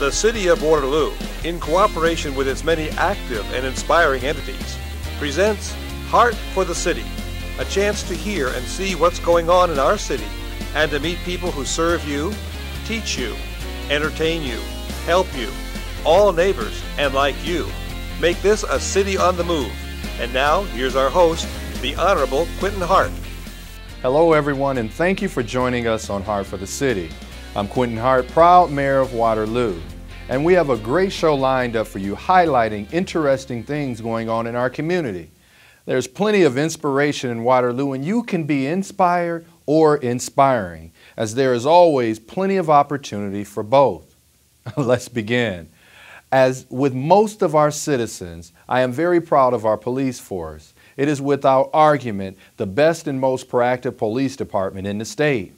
The City of Waterloo, in cooperation with its many active and inspiring entities, presents Heart for the City, a chance to hear and see what's going on in our city and to meet people who serve you, teach you, entertain you, help you, all neighbors and like you. Make this a city on the move. And now, here's our host, the Honorable Quentin Hart. Hello everyone, and thank you for joining us on Heart for the City. I'm Quentin Hart, proud mayor of Waterloo, and we have a great show lined up for you highlighting interesting things going on in our community. There's plenty of inspiration in Waterloo, and you can be inspired or inspiring, as there is always plenty of opportunity for both. Let's begin. As with most of our citizens, I am very proud of our police force. It is without argument the best and most proactive police department in the state.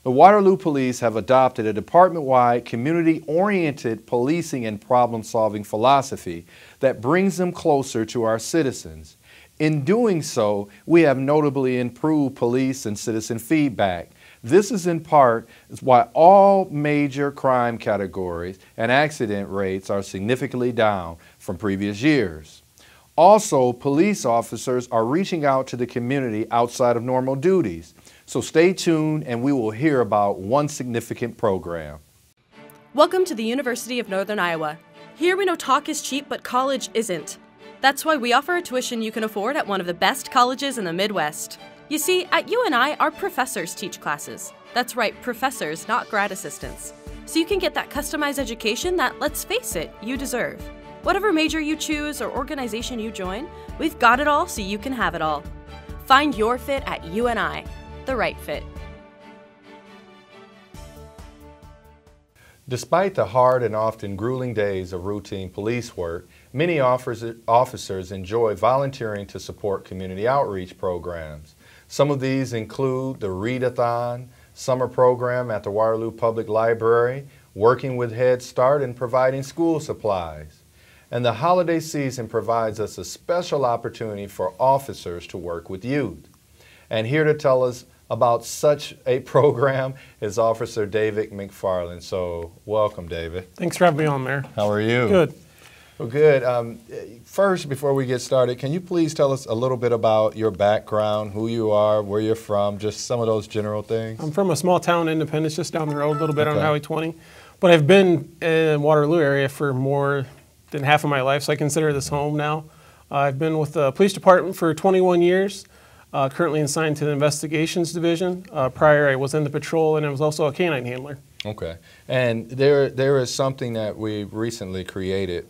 The Waterloo Police have adopted a department-wide, community-oriented policing and problem-solving philosophy that brings them closer to our citizens. In doing so, we have notably improved police and citizen feedback. This is in part why all major crime categories and accident rates are significantly down from previous years. Also, police officers are reaching out to the community outside of normal duties. So stay tuned and we will hear about one significant program. Welcome to the University of Northern Iowa. Here we know talk is cheap, but college isn't. That's why we offer a tuition you can afford at one of the best colleges in the Midwest. You see, at UNI, our professors teach classes. That's right, professors, not grad assistants. So you can get that customized education that, let's face it, you deserve. Whatever major you choose or organization you join, we've got it all so you can have it all. Find your fit at UNI, the right fit. Despite the hard and often grueling days of routine police work, many officers enjoy volunteering to support community outreach programs. Some of these include the Readathon, summer program at the Waterloo Public Library, working with Head Start and providing school supplies. And the holiday season provides us a special opportunity for officers to work with youth. And here to tell us about such a program is Officer David McFarland. So welcome, David. Thanks for having me on, Mayor. How are you? Good. Well, good. First, before we get started, can you please tell us a little bit about your background, who you are, where you're from, just some of those general things? I'm from a small town, Independence, just down the road a little bit on Highway 20. But I've been in Waterloo area for more than half of my life, so I consider this home now. I've been with the police department for 21 years, currently assigned to the investigations division. Prior, I was in the patrol, and I was also a canine handler. Okay. And there is something that we recently created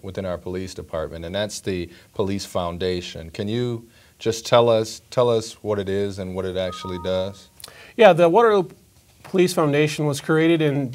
within our police department, and that's the Police Foundation. Can you just tell us what it is and what it actually does? Yeah, the Waterloo Police Foundation was created in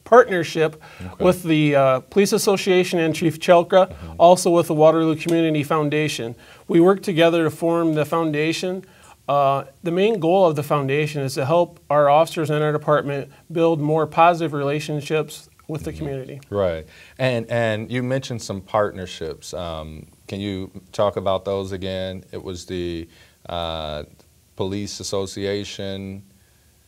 partnership with the Police Association and Chief Chelka, also with the Waterloo Community Foundation. We work together to form the foundation. The main goal of the foundation is to help our officers in our department build more positive relationships with the community. Right. And you mentioned some partnerships. Can you talk about those again? It was the Police Association.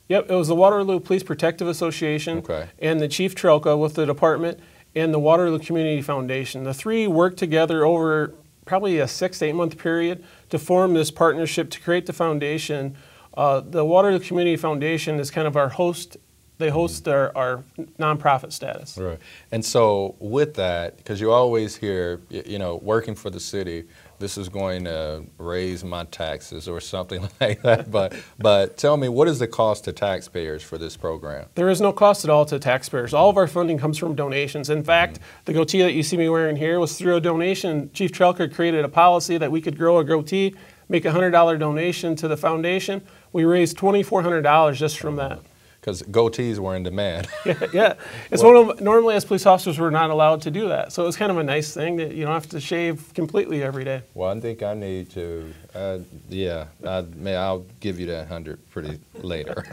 Yep, it was the Waterloo Police Protective Association and the Chief Chelka with the department and the Waterloo Community Foundation. The three worked together over probably a 6 to 8 month period to form this partnership to create the foundation. The Waterloo Community Foundation is kind of our host. They host our nonprofit status. Right. And so with that, because you always hear, you know, working for the city, this is going to raise my taxes or something like that. But tell me, what is the cost to taxpayers for this program? There is no cost at all to taxpayers. All of our funding comes from donations. In fact, the goatee that you see me wearing here was through a donation. Chief Chelka created a policy that we could grow a goatee, make a $100 donation to the foundation. We raised $2,400 just from that. Because goatees were in demand. Yeah. It's normally as police officers we're not allowed to do that. So it's kind of a nice thing that you don't have to shave completely every day. Well, I think I need to, I'll give you that 100 pretty later.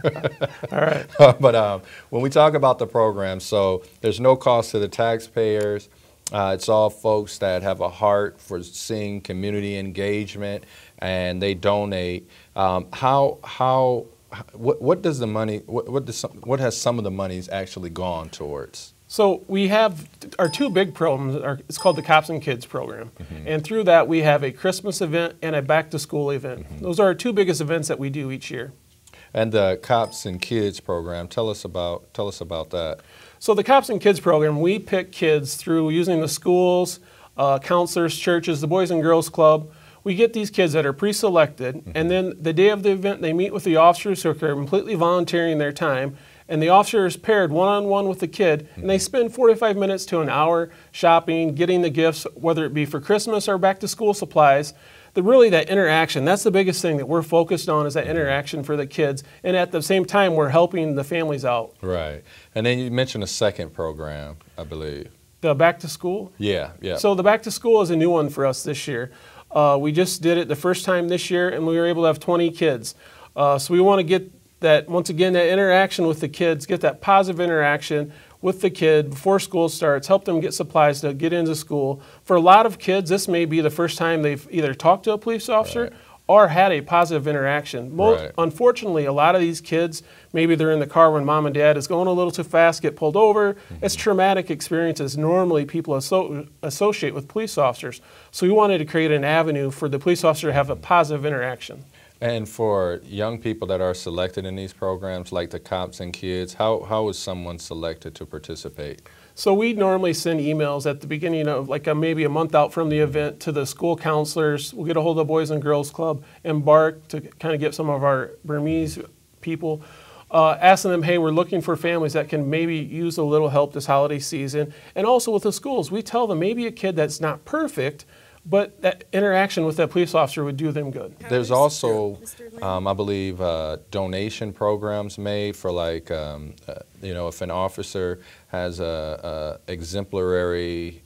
All right. But when we talk about the program, so there's no cost to the taxpayers. It's all folks that have a heart for seeing community engagement and they donate. How what does the money, what has some of the monies actually gone towards? So we have our two big programs. It's called the Cops and Kids program. And through that, we have a Christmas event and a back-to-school event. Those are our two biggest events that we do each year. And the Cops and Kids program, tell us about that. So the Cops and Kids program, we pick kids through using the schools, counselors, churches, the Boys and Girls Club. We get these kids that are pre-selected, and then the day of the event, they meet with the officers who are completely volunteering their time. And the officer is paired one-on-one with the kid, and they spend 45 minutes to an hour shopping, getting the gifts, whether it be for Christmas or back-to-school supplies. Really, that interaction, that's the biggest thing that we're focused on, is that interaction for the kids. And at the same time, we're helping the families out. Right. And then you mentioned a second program, I believe. The back-to-school? Yeah. So the back-to-school is a new one for us this year. We just did it the first time this year, and we were able to have 20 kids. So we want to get that, once again, that interaction with the kids, get that positive interaction with the kid before school starts, help them get supplies to get into school. For a lot of kids, this may be the first time they've either talked to a police officer or had a positive interaction. Unfortunately, a lot of these kids, maybe they're in the car when mom and dad is going a little too fast, get pulled over. It's traumatic experiences normally people associate with police officers. So we wanted to create an avenue for the police officer to have a positive interaction. And for young people that are selected in these programs, like the Cops and Kids, how is someone selected to participate? So we normally send emails at the beginning of maybe a month out from the event to the school counselors. We'll get a hold of the Boys and Girls Club, Embark, to kind of get some of our Burmese people, asking them, hey, we're looking for families that can maybe use a little help this holiday season. And also with the schools, we tell them maybe a kid that's not perfect, but that interaction with that police officer would do them good. There's also, I believe, donation programs made for if an officer has a exemplary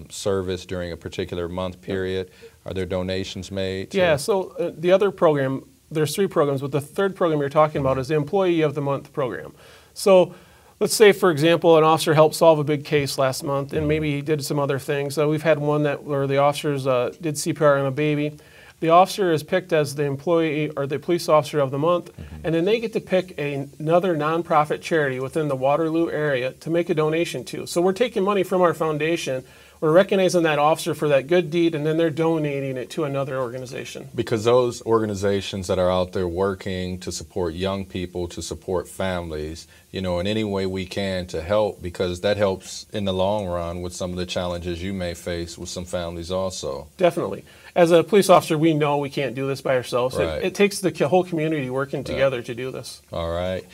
service during a particular month period, are there donations made? Yeah, so the other program, there's 3 programs, but the third program you're talking about is the Employee of the Month program. So let's say, for example, an officer helped solve a big case last month, and maybe he did some other things. We've had one where the officers did CPR on a baby. The officer is picked as the employee or the police officer of the month, and then they get to pick another nonprofit charity within the Waterloo area to make a donation to. So we're taking money from our foundation. We're recognizing that officer for that good deed, and then they're donating it to another organization. Because those organizations that are out there working to support young people, to support families, in any way we can to help, because that helps in the long run with some of the challenges you may face with some families also. Definitely. As a police officer, we know we can't do this by ourselves. Right. It takes the whole community working together to do this. All right.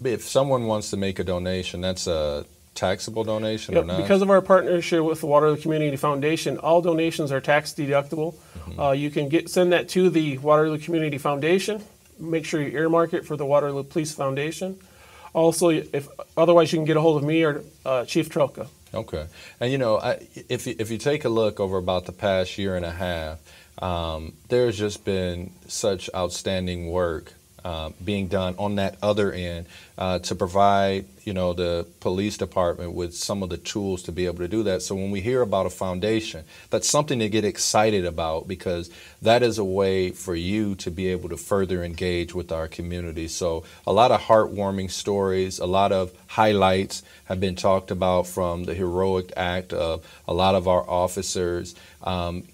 If someone wants to make a donation, that's a taxable donation or not? Because of our partnership with the Waterloo Community Foundation, all donations are tax deductible. You can send that to the Waterloo Community Foundation. Make sure you earmark it for the Waterloo Police Foundation. Also, otherwise you can get a hold of me or Chief Trelka. Okay. And if you take a look over about the past year and a half, there's just been such outstanding work being done on that other end to provide the police department with some of the tools to be able to do that. So when we hear about a foundation, that's something to get excited about, because that is a way for you to be able to further engage with our community. So a lot of heartwarming stories, a lot of highlights have been talked about from the heroic act of a lot of our officers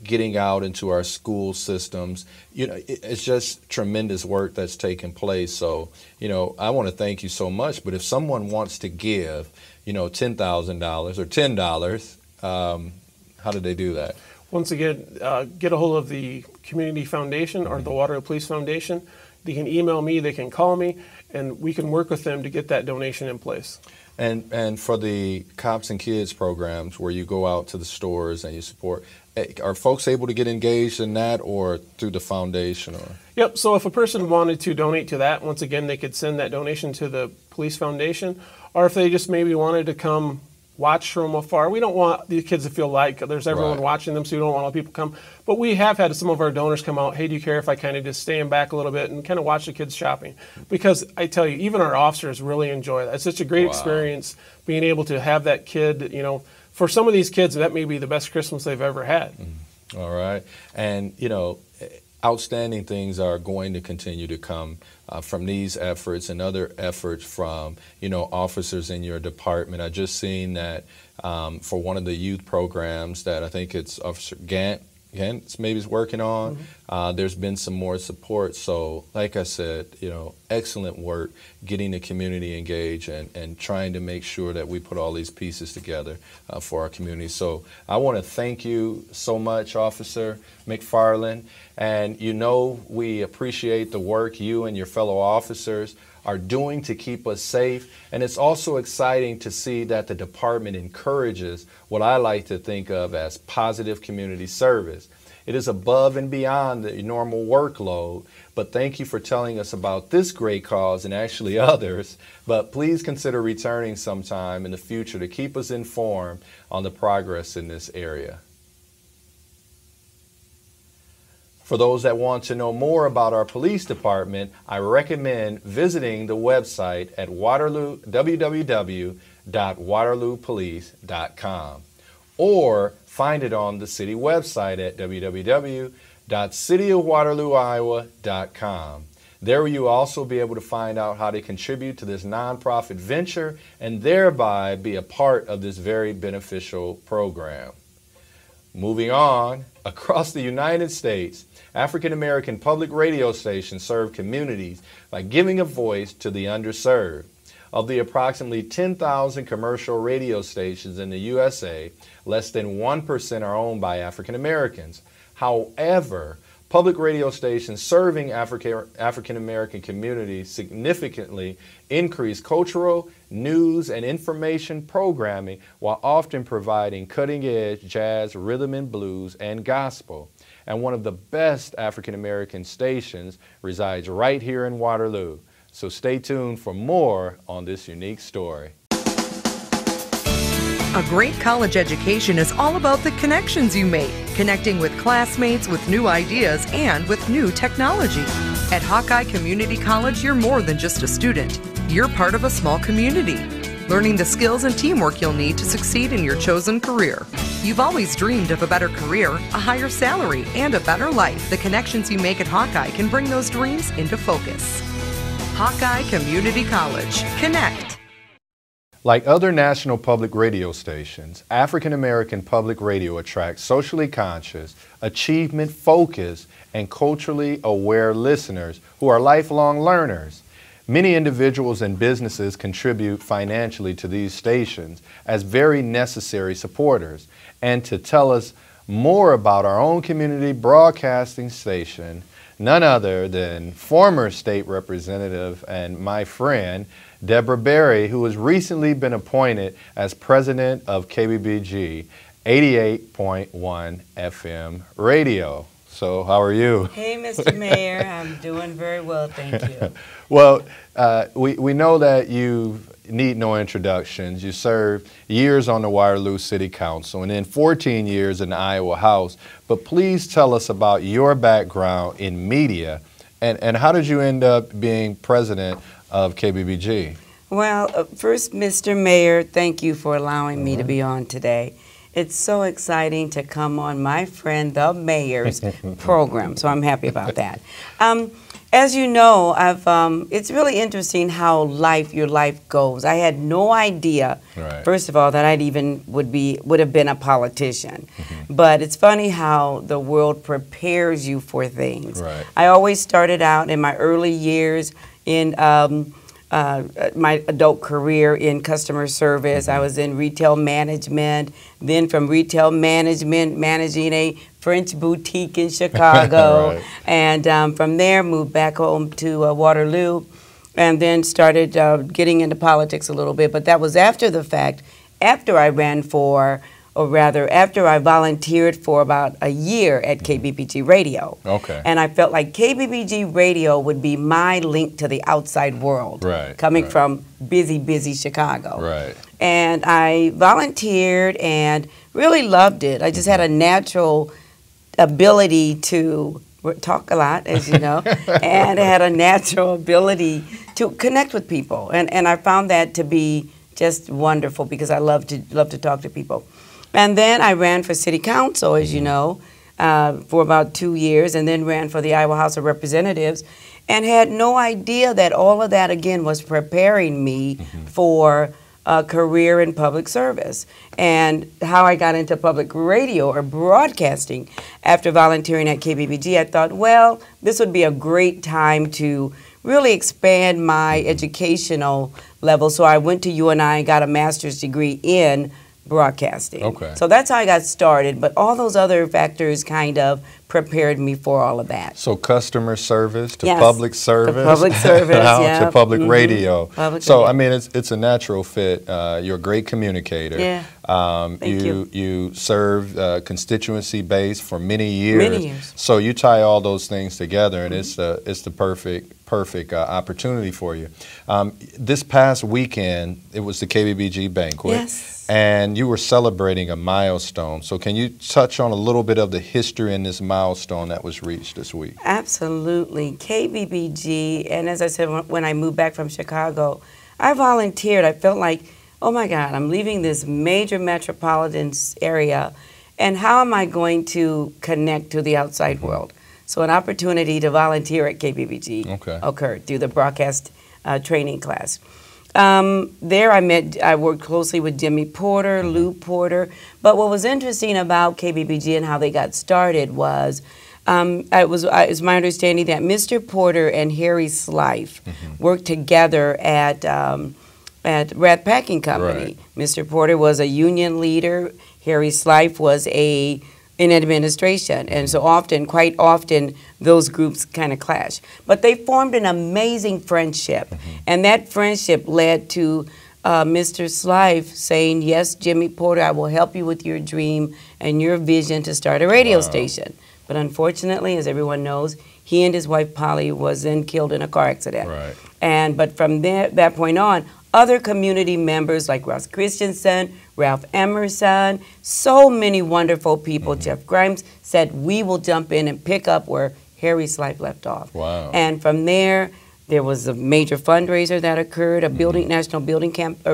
getting out into our school systems. It's just tremendous work that's taking place. So, I want to thank you so much. But if someone wants to give, $10,000 or $10, how do they do that? Once again, get a hold of the Community Foundation or the Waterloo Police Foundation. They can email me, they can call me, and we can work with them to get that donation in place. And for the Cops and Kids programs where you go out to the stores and you support, are folks able to get engaged in that or through the foundation? Yep, so if a person wanted to donate to that, once again, they could send that donation to the Police Foundation, or if they just maybe wanted to come watch from afar. We don't want the kids to feel like there's everyone watching them, so we don't want all people to come. But we have had some of our donors come out, hey, do you care if I kind of just stand back a little bit and kind of watch the kids shopping? Because I tell you, even our officers really enjoy that. It's such a great experience being able to have that kid, for some of these kids, that may be the best Christmas they've ever had. All right. And, outstanding things are going to continue to come from these efforts and other efforts from, officers in your department. I just seen that for one of the youth programs that I think it's Officer Gant maybe is working on. There's been some more support. So like I said, excellent work getting the community engaged and trying to make sure that we put all these pieces together for our community. So I want to thank you so much, Officer McFarland. And we appreciate the work you and your fellow officers are doing to keep us safe. And it's also exciting to see that the department encourages what I like to think of as positive community service. It is above and beyond the normal workload, but thank you for telling us about this great cause and actually others. But please consider returning sometime in the future to keep us informed on the progress in this area. For those that want to know more about our police department, I recommend visiting the website at www.waterloopolice.com or find it on the city website at www.cityofwaterlooiowa.com. There you will also be able to find out how to contribute to this nonprofit venture and thereby be a part of this very beneficial program. Moving on, across the United States, African American public radio stations serve communities by giving a voice to the underserved. Of the approximately 10,000 commercial radio stations in the USA, less than 1% are owned by African Americans. However, public radio stations serving African American communities significantly increase cultural, news, and information programming while often providing cutting-edge jazz, rhythm and blues, and gospel. And one of the best African American stations resides right here in Waterloo. So stay tuned for more on this unique story. A great college education is all about the connections you make, connecting with classmates with new ideas and with new technology. At Hawkeye Community College, you're more than just a student. You're part of a small community, learning the skills and teamwork you'll need to succeed in your chosen career. You've always dreamed of a better career, a higher salary, and a better life. The connections you make at Hawkeye can bring those dreams into focus. Hawkeye Community College. Connect. Like other national public radio stations, African American Public Radio attracts socially conscious, achievement-focused, and culturally aware listeners who are lifelong learners. Many individuals and businesses contribute financially to these stations as very necessary supporters. And to tell us more about our own community broadcasting station, none other than former state representative and my friend, Deborah Berry, who has recently been appointed as president of KBBG 88.1 FM radio. So how are you? Hey, Mr. Mayor. I'm doing very well, thank you. Well, we know that you need no introductions. You served years on the Waterloo City Council and then 14 years in the Iowa House. But please tell us about your background in media and how did you end up being president of KBBG? Well, first, Mr. Mayor, thank you for allowing me to be on today. It's so exciting to come on my friend, the Mayor's program, so I'm happy about that. As you know, it's really interesting how your life goes. I had no idea, first of all, that would have been a politician. But it's funny how the world prepares you for things. I always started out in my early years in my adult career in customer service. I was in retail management, then from retail management, managing a French boutique in Chicago, and from there moved back home to Waterloo, and then started getting into politics a little bit. But that was after the fact, after I ran for, or rather, after I volunteered for about a year at KBBG Radio. And I felt like KBBG Radio would be my link to the outside world, coming from busy Chicago. And I volunteered and really loved it. I just had a natural ability to talk a lot, as you know, and I had a natural ability to connect with people. And I found that to be just wonderful because I love to talk to people. And then I ran for city council, as you know, for about 2 years, and then ran for the Iowa House of Representatives, and had no idea that all of that, again, was preparing me for a career in public service. And how I got into public radio or broadcasting after volunteering at KBBG, I thought, well, this would be a great time to really expand my educational level. So I went to UNI and got a master's degree in broadcasting. Okay. So that's how I got started, but all those other factors kind of prepared me for all of that. So customer service to Yes. public service, To public service, now yeah. to public radio. Public so radio. I mean, it's a natural fit. You're a great communicator. Yeah. Thank you. You served constituency base for many years. Many years. So you tie all those things together, and it's the perfect opportunity for you. This past weekend, it was the KBBG banquet. Yes. And you were celebrating a milestone. So can you touch on a little bit of the history in this milestone that was reached this week? Absolutely. KBBG, and as I said, when I moved back from Chicago, I volunteered. I felt like, oh my God, I'm leaving this major metropolitan area, and how am I going to connect to the outside world? So an opportunity to volunteer at KBBG occurred through the broadcast training class. There I worked closely with Jimmy Porter, Lou Porter, but what was interesting about KBBG and how they got started was, it's my understanding that Mr. Porter and Harry Slife worked together at Rath Packing Company. Right. Mr. Porter was a union leader, Harry Slife was in administration, and so quite often, those groups kind of clash. But they formed an amazing friendship, and that friendship led to Mr. Slife saying, yes, Jimmy Porter, I will help you with your dream and your vision to start a radio station. But unfortunately, as everyone knows, he and his wife Polly was then killed in a car accident. Right. But from that point on, other community members like Ross Christensen, Ralph Emerson, so many wonderful people, Jeff Grimes, said we will jump in and pick up where Harry Slife left off. Wow. And from there was a major fundraiser that occurred, a national building capital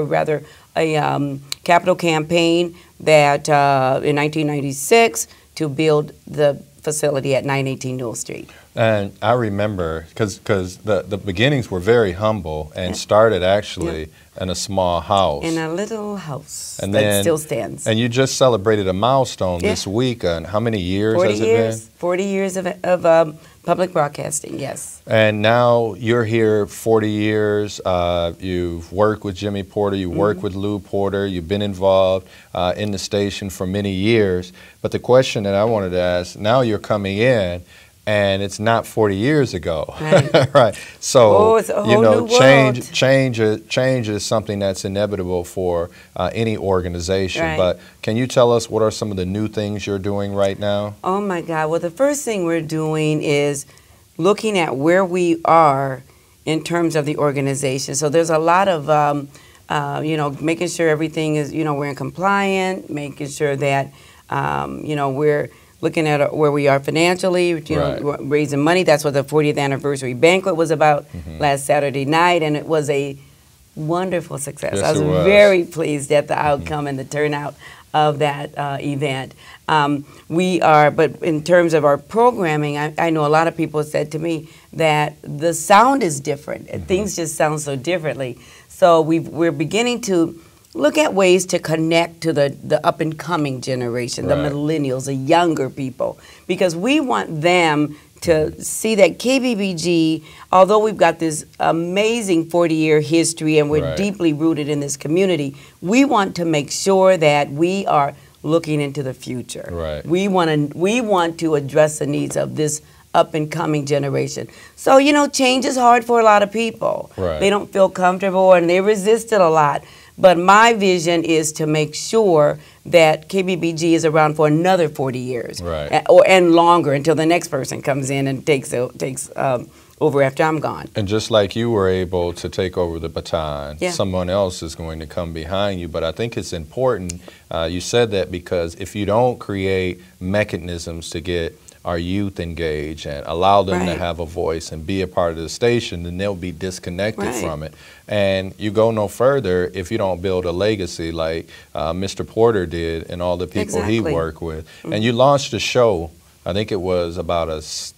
campaign that in 1996 to build the facility at 918 Newell Street. And I remember, because the beginnings were very humble and started actually in a small house. In a little house and that still stands. And you just celebrated a milestone this week. And how many years has it been? 40 years of public broadcasting, yes. And now you're here 40 years. You've worked with Jimmy Porter. You worked with Lou Porter. You've been involved in the station for many years. But the question that I wanted to ask, now you're coming in, and it's not 40 years ago, right? Right. So it's a whole new world. change is something that's inevitable for any organization. Right. But can you tell us what are some of the new things you're doing right now? Oh my God! Well, the first thing we're doing is looking at where we are in terms of the organization. So there's a lot of making sure everything is we're in compliant, making sure that we're looking at where we are financially, raising money. That's what the 40th anniversary banquet was about last Saturday night, and it was a wonderful success. Yes, I was very pleased at the outcome and the turnout of that event. But in terms of our programming, I know a lot of people said to me that the sound is different. Things just sound so differently. So we're beginning to look at ways to connect to the up-and-coming generation, the millennials, the younger people, because we want them to see that KBBG, although we've got this amazing 40-year history and we're deeply rooted in this community, we want to make sure that we are looking into the future. Right. We want to address the needs of this up-and-coming generation. So, change is hard for a lot of people. Right. They don't feel comfortable and they resist it a lot. But my vision is to make sure that KBBG is around for another 40 years, and longer, until the next person comes in and takes over after I'm gone. And just like you were able to take over the baton, someone else is going to come behind you. But I think it's important, you said that, because if you don't create mechanisms to get our youth engaged and allow them to have a voice and be a part of the station, then they'll be disconnected from it. And you go no further if you don't build a legacy like Mr. Porter did and all the people he worked with. And you launched a show I think it was about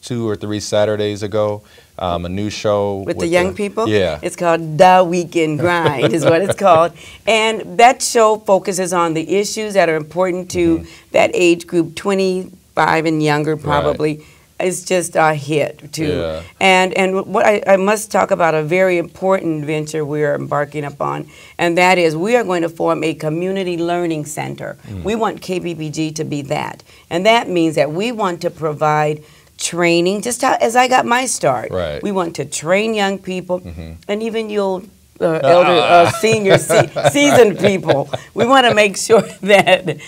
2 or 3 Saturdays ago, a new show. With the young people? Yeah. It's called The Weekend Grind is what it's called. And that show focuses on the issues that are important to that age group, 25 and younger probably. Right. It's just a hit, too. Yeah. And what I must talk about a very important venture we are embarking upon, and that is we are going to form a community learning center. We want KBBG to be that. And that means that we want to provide training, just as I got my start. Right. We want to train young people, and even you'll elder, senior, seasoned people. We want to make sure that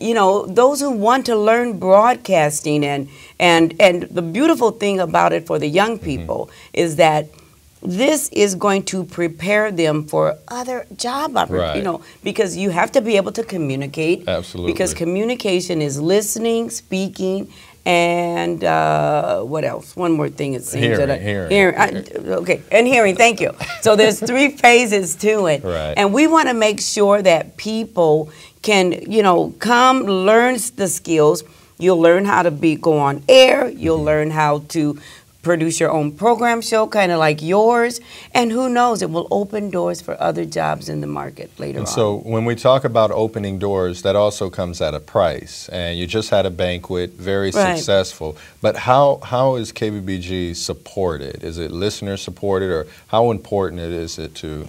you know, those who want to learn broadcasting and the beautiful thing about it for the young people is that this is going to prepare them for other job opportunities, you know, because you have to be able to communicate. Absolutely. Because communication is listening, speaking, and what else? One more thing it seems. Hearing. Okay, and hearing, thank you. So there's 3 phases to it. Right. And we want to make sure that people can, you know, come learn the skills. You'll learn how to go on air. You'll learn how to produce your own program show, kind of like yours, and who knows, it will open doors for other jobs in the market later on. So when we talk about opening doors, that also comes at a price, and you just had a banquet, very successful, but how is KBBG supported? Is it listener supported, or how important is it to...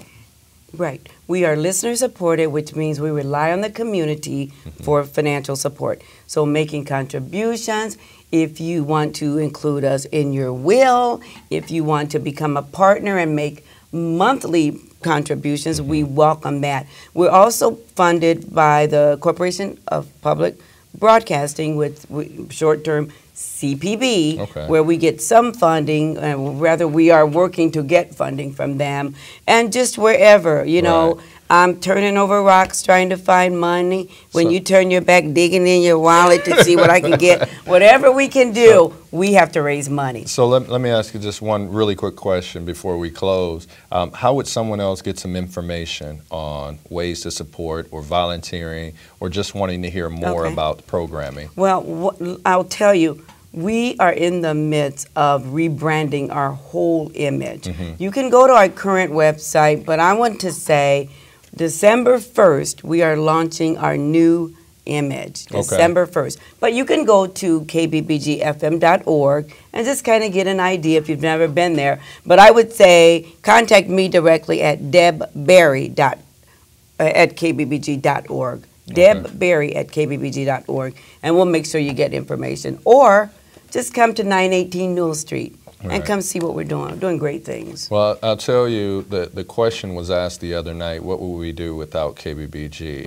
Right. We are listener supported, which means we rely on the community for financial support. So making contributions, if you want to include us in your will, if you want to become a partner and make monthly contributions, we welcome that. We're also funded by the Corporation of Public Broadcasting with short-term CPB, where we get some funding, rather we are working to get funding from them, and just wherever, you know, I'm turning over rocks trying to find money. When you turn your back digging in your wallet to see what I can get, whatever we can do, we have to raise money. So let me ask you just one really quick question before we close. How would someone else get some information on ways to support or volunteering or just wanting to hear more about the programming? Well, I'll tell you, we are in the midst of rebranding our whole image. You can go to our current website, but I want to say December 1st, we are launching our new image, December 1st. But you can go to kbbgfm.org and just kind of get an idea if you've never been there. But I would say contact me directly at debberry@kbbg.org. debberry@kbbg.org, and we'll make sure you get information. Or just come to 918 Newell Street. And come see what we're doing. We're doing great things. Well, I'll tell you, the question was asked the other night, what would we do without KBBG?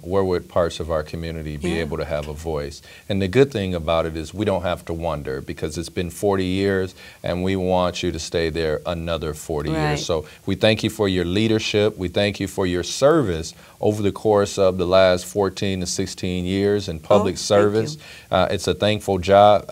Where would parts of our community be able to have a voice? And the good thing about it is we don't have to wonder, because it's been 40 years and we want you to stay there another 40 years. So we thank you for your leadership. We thank you for your service over the course of the last 14 to 16 years in public service. It's a thankful job.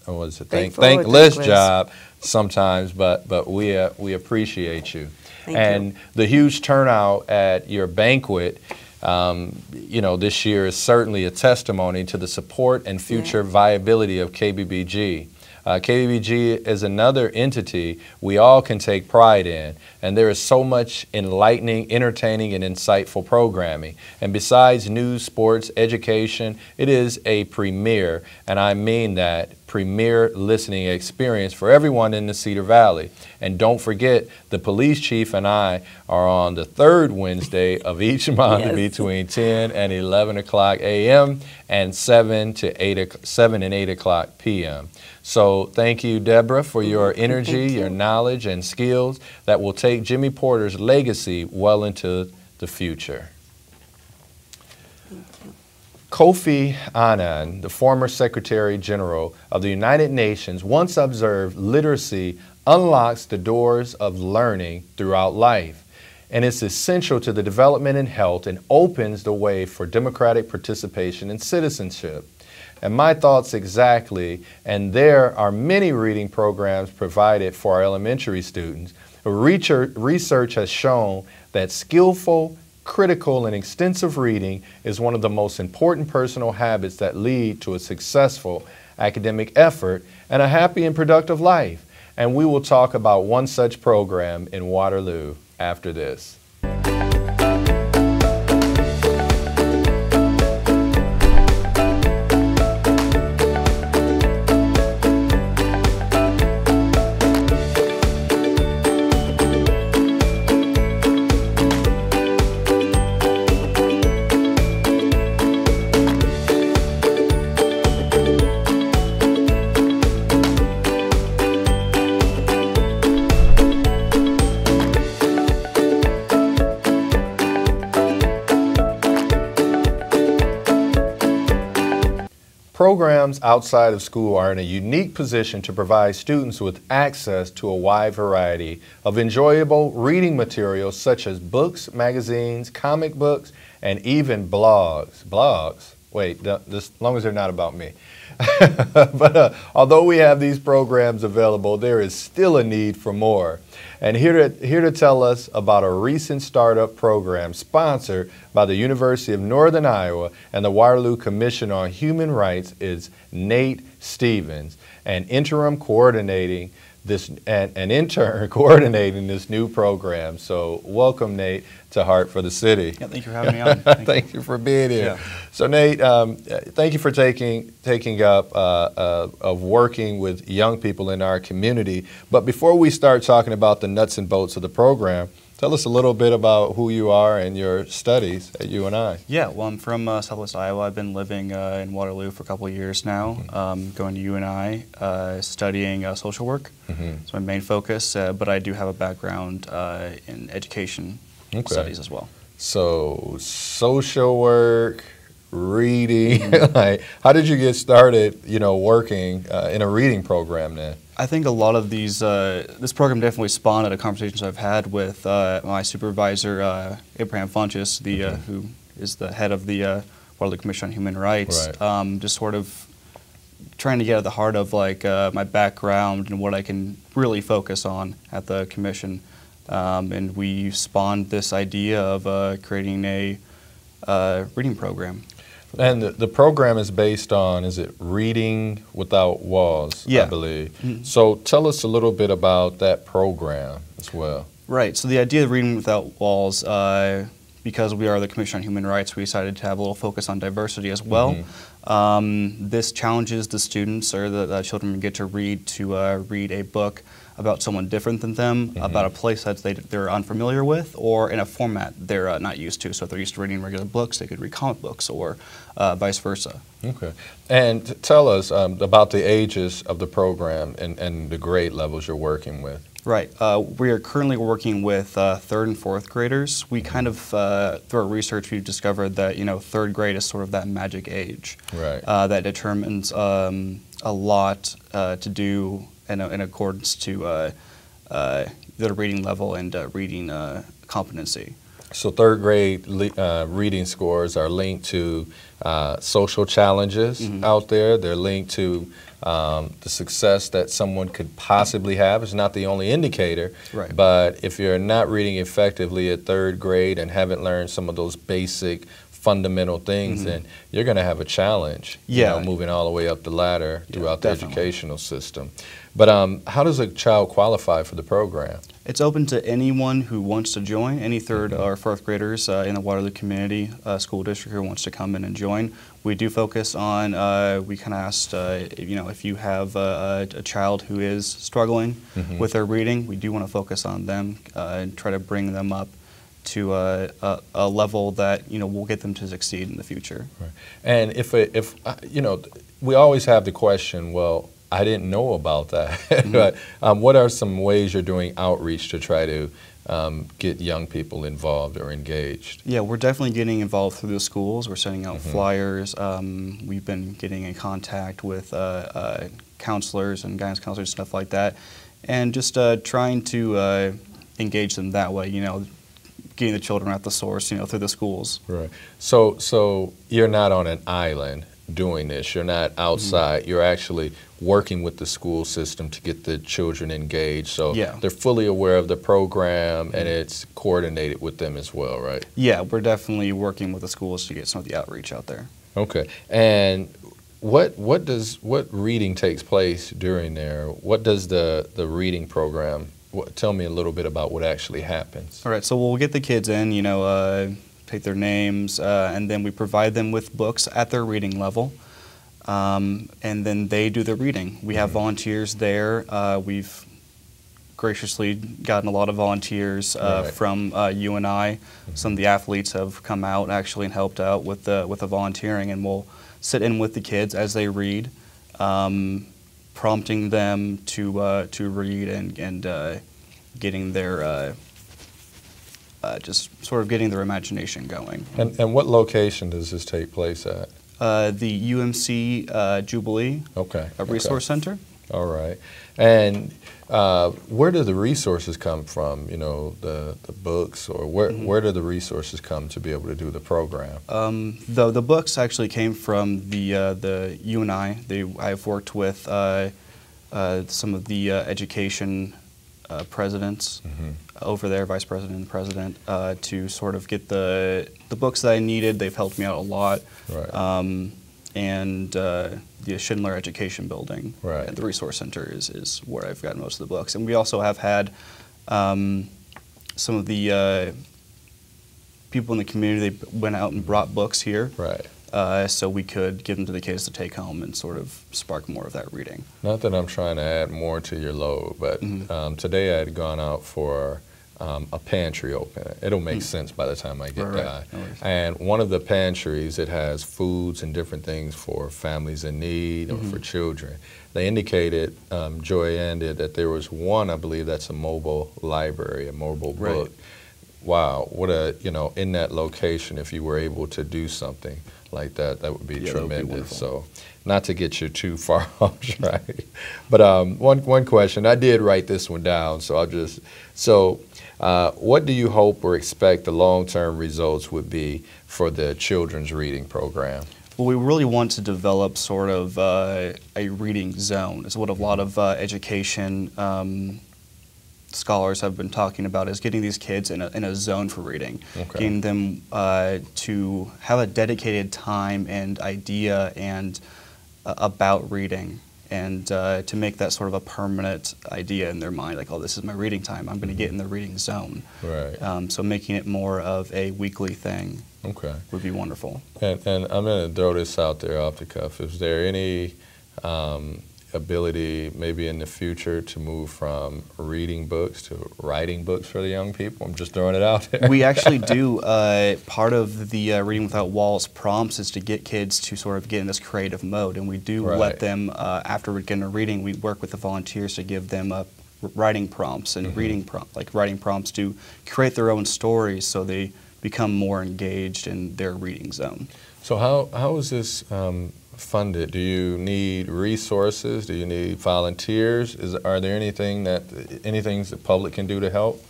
Was a thankless job sometimes, but we appreciate you. And the huge turnout at your banquet, you know, this year is certainly a testimony to the support and future viability of KBBG. KBBG is another entity we all can take pride in, and there is so much enlightening, entertaining, and insightful programming. And besides news, sports, education, it is a premier, and I mean that, premier listening experience for everyone in the Cedar Valley. And don't forget, the police chief and I are on the 3rd Wednesday of each month between 10 and 11 o'clock a.m. and 7 and 8 o'clock p.m. So thank you, Deborah, for your energy, your knowledge, and skills that will take Jimmy Porter's legacy well into the future. Kofi Annan, the former Secretary General of the United Nations, once observed literacy unlocks the doors of learning throughout life, and it's essential to the development and health and opens the way for democratic participation and citizenship. And my thoughts exactly, and there are many reading programs provided for our elementary students. Research has shown that skillful, critical and extensive reading is one of the most important personal habits that lead to a successful academic effort and a happy and productive life. And we will talk about one such program in Waterloo after this. Programs outside of school are in a unique position to provide students with access to a wide variety of enjoyable reading materials such as books, magazines, comic books, and even blogs. Blogs? Wait, as long as they're not about me. But although we have these programs available, there is still a need for more. And here to tell us about a recent startup program sponsored by the University of Northern Iowa and the Waterloo Commission on Human Rights is Nate Stevens, an intern coordinating this new program. So welcome, Nate, to Heart for the City. Yeah, thank you for having me on. Thank you for being here. Yeah. So Nate, thank you for taking up of working with young people in our community. But before we start talking about the nuts and bolts of the program, tell us a little bit about who you are and your studies at UNI. Yeah, well, I'm from Southwest Iowa. I've been living in Waterloo for a couple of years now, going to UNI, studying social work. It's my main focus, but I do have a background in education studies as well. So social work, reading, like, how did you get started, working in a reading program then? I think a lot of these, this program definitely spawned out of conversations I've had with my supervisor, Abraham Funches, who is the head of the Waterloo Commission on Human Rights. Right. Just sort of trying to get at the heart of my background and what I can really focus on at the commission. And we spawned this idea of creating a reading program. And the program is based on, is it Reading Without Walls, I believe. So tell us a little bit about that program as well. Right, so the idea of Reading Without Walls, because we are the Commission on Human Rights, we decided to have a little focus on diversity as well. This challenges the students or the children who get to read a book about someone different than them, about a place that they're unfamiliar with, or in a format they're not used to. So if they're used to reading regular books, they could read comic books, or vice versa. Okay. And tell us about the ages of the program and the grade levels you're working with. Right. We are currently working with 3rd and 4th graders. We kind of, through our research, we've discovered that 3rd grade is sort of that magic age. Right. That determines a lot to do in accordance to their reading level and reading competency. So 3rd grade reading scores are linked to social challenges out there. They're linked to the success that someone could possibly have. It's not the only indicator, but if you're not reading effectively at 3rd grade and haven't learned some of those basic fundamental things, then you're going to have a challenge, moving all the way up the ladder throughout the educational system. But how does a child qualify for the program? It's open to anyone who wants to join, any 3rd or 4th graders in the Waterloo Community School District who wants to come in and join. We do focus on, we kind of asked, if you have a child who is struggling with their reading, we do want to focus on them and try to bring them up to a level that will get them to succeed in the future. Right. And if we always have the question, well, I didn't know about that. But what are some ways you're doing outreach to try to get young people involved or engaged? Yeah, we're definitely getting involved through the schools. We're sending out flyers. We've been getting in contact with counselors and guidance counselors, stuff like that, and just trying to engage them that way. Getting the children at the source, through the schools. Right. So you're not on an island. doing this. You're not outside. You're actually working with the school system to get the children engaged. So they're fully aware of the program, and it's coordinated with them as well, right? Yeah, we're definitely working with the schools to get some of the outreach out there. Okay. And what reading takes place during there? What does the reading program, tell me a little bit about what actually happens. All right, so we'll get the kids in, take their names, and then we provide them with books at their reading level, and then they do the reading. We have volunteers there. We've graciously gotten a lot of volunteers from UNI. Some of the athletes have come out actually and helped out with the volunteering, and we'll sit in with the kids as they read, prompting them to read and getting their just sort of getting their imagination going. And what location does this take place at? The UMC Jubilee Resource Center. All right. And where do the resources come from? The books, or where do the resources come to be able to do the program? The books actually came from the UNI. I've worked with some of the education presidents over there, vice president and president, to sort of get the books that I needed. They've helped me out a lot. Right. And the Schindler Education Building, right. The Resource Center is where I've got most of the books. And we also have had some of the people in the community, they went out and brought books here. Right. So we could give them to the kids to take home and sort of spark more of that reading. Not that I'm trying to add more to your load, but today I had gone out for a pantry open. It'll make sense by the time I get there. And one of the pantries, it has foods and different things for families in need or for children. They indicated, Joanne did, that there was one, I believe that's a mobile library, a mobile book. Wow, what a, in that location, if you were able to do something like that, that would be tremendous. So, not to get you too far off track, but one question, I did write this one down, so I'll just, what do you hope or expect the long-term results would be for the children's reading program? Well, we really want to develop sort of a reading zone. It's what a lot of education scholars have been talking about, is getting these kids in a zone for reading, getting them to have a dedicated time and idea and about reading, and to make that sort of a permanent idea in their mind, like, oh, this is my reading time, I'm going to get in the reading zone. Right. So making it more of a weekly thing would be wonderful. And I'm going to throw this out there off the cuff. Is there any ability maybe in the future to move from reading books to writing books for the young people? I'm just throwing it out there. We actually do. Part of the Reading Without Walls prompts is to get kids to sort of get in this creative mode, and we do let them, after we're getting a reading, we work with the volunteers to give them writing prompts and writing prompts to create their own stories, so they become more engaged in their reading zone. So how is this funded? Do you need resources? Do you need volunteers? Are there anything that the public can do to help?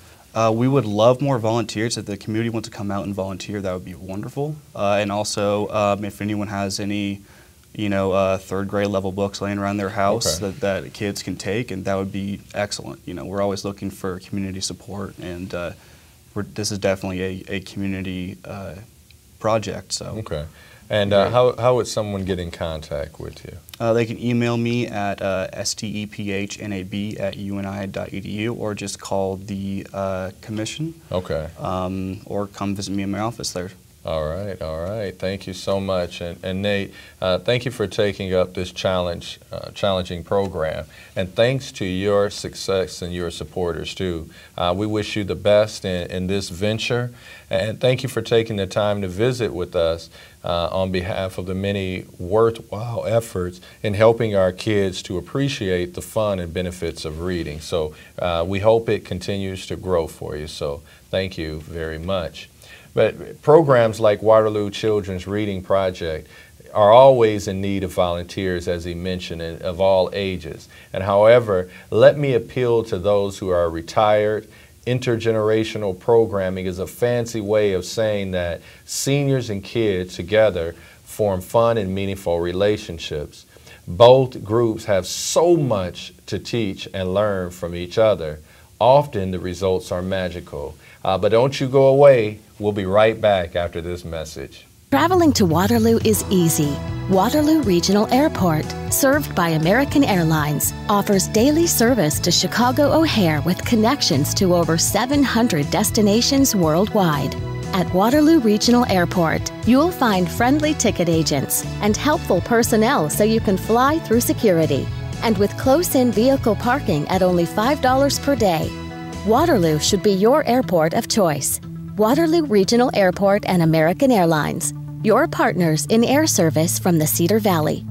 We would love more volunteers. If the community wants to come out and volunteer, that would be wonderful. And also, if anyone has any, third grade level books laying around their house that kids can take, and that would be excellent. We're always looking for community support, and this is definitely a community project. So. And how would someone get in contact with you? They can email me at stephnab@uni.edu, or just call the commission. Or come visit me in my office there. All right. Thank you so much. And Nate, thank you for taking up this challenging program. And thanks to your success and your supporters too. We wish you the best in this venture. And thank you for taking the time to visit with us on behalf of the many worthwhile efforts in helping our kids to appreciate the fun and benefits of reading. So we hope it continues to grow for you. So thank you very much. But programs like Waterloo Children's Reading Project are always in need of volunteers, as he mentioned, of all ages. And however, let me appeal to those who are retired. Intergenerational programming is a fancy way of saying that seniors and kids together form fun and meaningful relationships. Both groups have so much to teach and learn from each other. Often the results are magical. But don't you go away. We'll be right back after this message. Traveling to Waterloo is easy. Waterloo Regional Airport, served by American Airlines, offers daily service to Chicago O'Hare with connections to over 700 destinations worldwide. At Waterloo Regional Airport, you'll find friendly ticket agents and helpful personnel so you can fly through security. And with close-in vehicle parking at only $5 per day, Waterloo should be your airport of choice. Waterloo Regional Airport and American Airlines, your partners in air service from the Cedar Valley.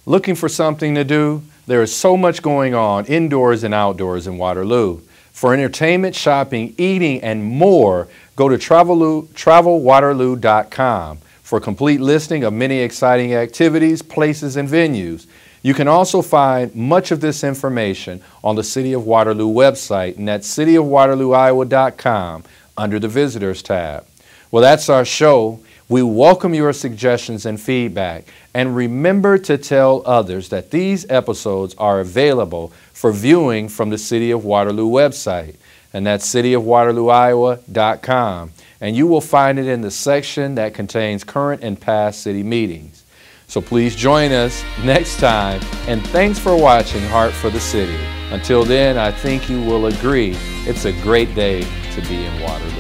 Looking for something to do? There is so much going on indoors and outdoors in Waterloo. For entertainment, shopping, eating, and more, go to travelwaterloo.com for a complete listing of many exciting activities, places, and venues. You can also find much of this information on the City of Waterloo website, and that's cityofwaterlooiowa.com under the Visitors tab. Well, that's our show. We welcome your suggestions and feedback. And remember to tell others that these episodes are available for viewing from the City of Waterloo website, and that's cityofwaterlooiowa.com. And you will find it in the section that contains current and past city meetings. So please join us next time, and thanks for watching Heart for the City. Until then, I think you will agree it's a great day to be in Waterloo.